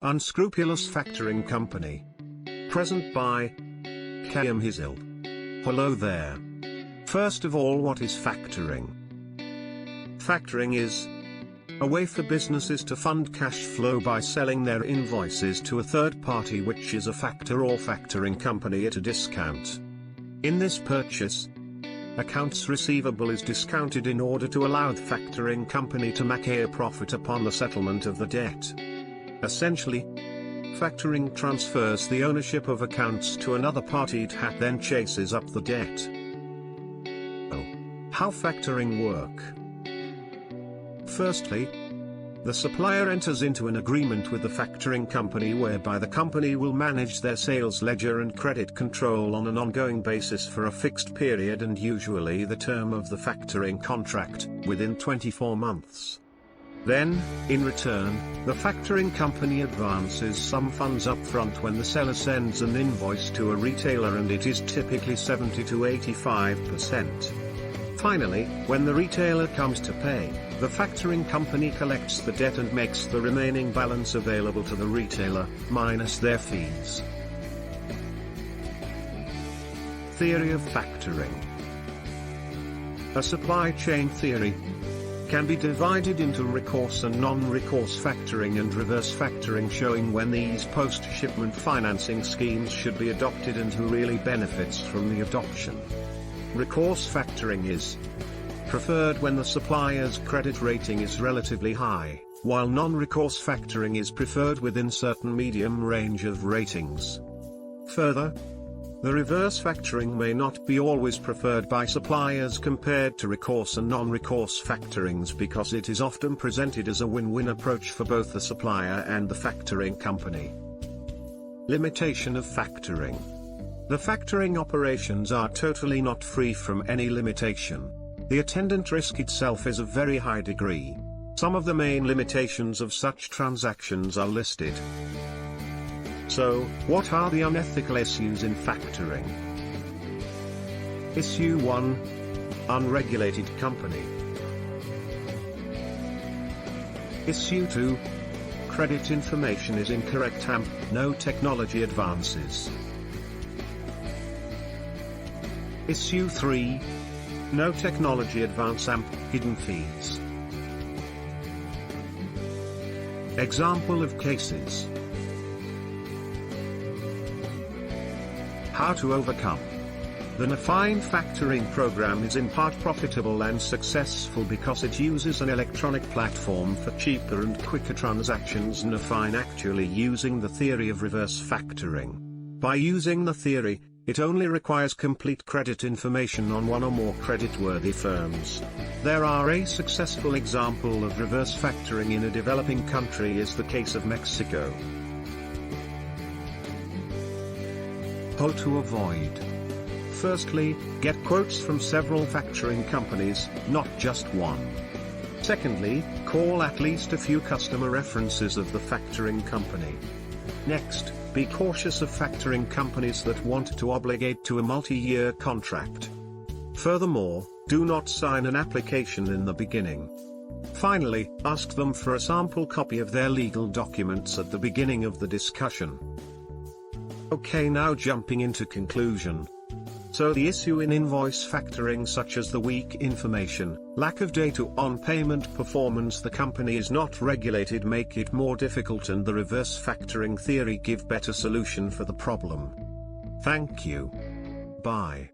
Unscrupulous Factoring Company. Present by Kayam Hizil. Hello there. First of all, what is factoring? Factoring is a way for businesses to fund cash flow by selling their invoices to a third party, which is a factor or factoring company, at a discount. In this purchase, accounts receivable is discounted in order to allow the factoring company to make a profit upon the settlement of the debt. Essentially, factoring transfers the ownership of accounts to another party that then chases up the debt. How factoring work? Firstly, the supplier enters into an agreement with the factoring company whereby the company will manage their sales ledger and credit control on an ongoing basis for a fixed period, and usually the term of the factoring contract, within 24 months. Then, in return, the factoring company advances some funds up front when the seller sends an invoice to a retailer, and it is typically 70 to 85%. Finally, when the retailer comes to pay, the factoring company collects the debt and makes the remaining balance available to the retailer, minus their fees. Theory of factoring. A supply chain theory can be divided into recourse and non-recourse factoring and reverse factoring, showing when these post-shipment financing schemes should be adopted and who really benefits from the adoption. Recourse factoring is preferred when the supplier's credit rating is relatively high, while non-recourse factoring is preferred within certain medium range of ratings. Further, the reverse factoring may not be always preferred by suppliers compared to recourse and non-recourse factorings, because it is often presented as a win-win approach for both the supplier and the factoring company. Limitation of factoring. The factoring operations are totally not free from any limitation. The attendant risk itself is of very high degree. Some of the main limitations of such transactions are listed. So, what are the unethical issues in factoring? Issue 1. Unregulated company. Issue 2. Credit information is incorrect and no technology advances. Issue 3. No technology advance and hidden fees. Example of cases. How to overcome. The Nafine factoring program is in part profitable and successful because it uses an electronic platform for cheaper and quicker transactions. Nafine actually using the theory of reverse factoring. By using the theory, it only requires complete credit information on one or more creditworthy firms. There are a successful example of reverse factoring in a developing country is the case of Mexico. How to avoid. Firstly, get quotes from several factoring companies, not just one. Secondly, call at least a few customer references of the factoring company. Next, be cautious of factoring companies that want to obligate to a multi-year contract. Furthermore, do not sign an application in the beginning. Finally, ask them for a sample copy of their legal documents at the beginning of the discussion. Okay, now jumping into conclusion. So the issue in invoice factoring, such as the weak information, lack of data on payment performance, the company is not regulated, make it more difficult, and the reverse factoring theory give better solution for the problem. Thank you. Bye.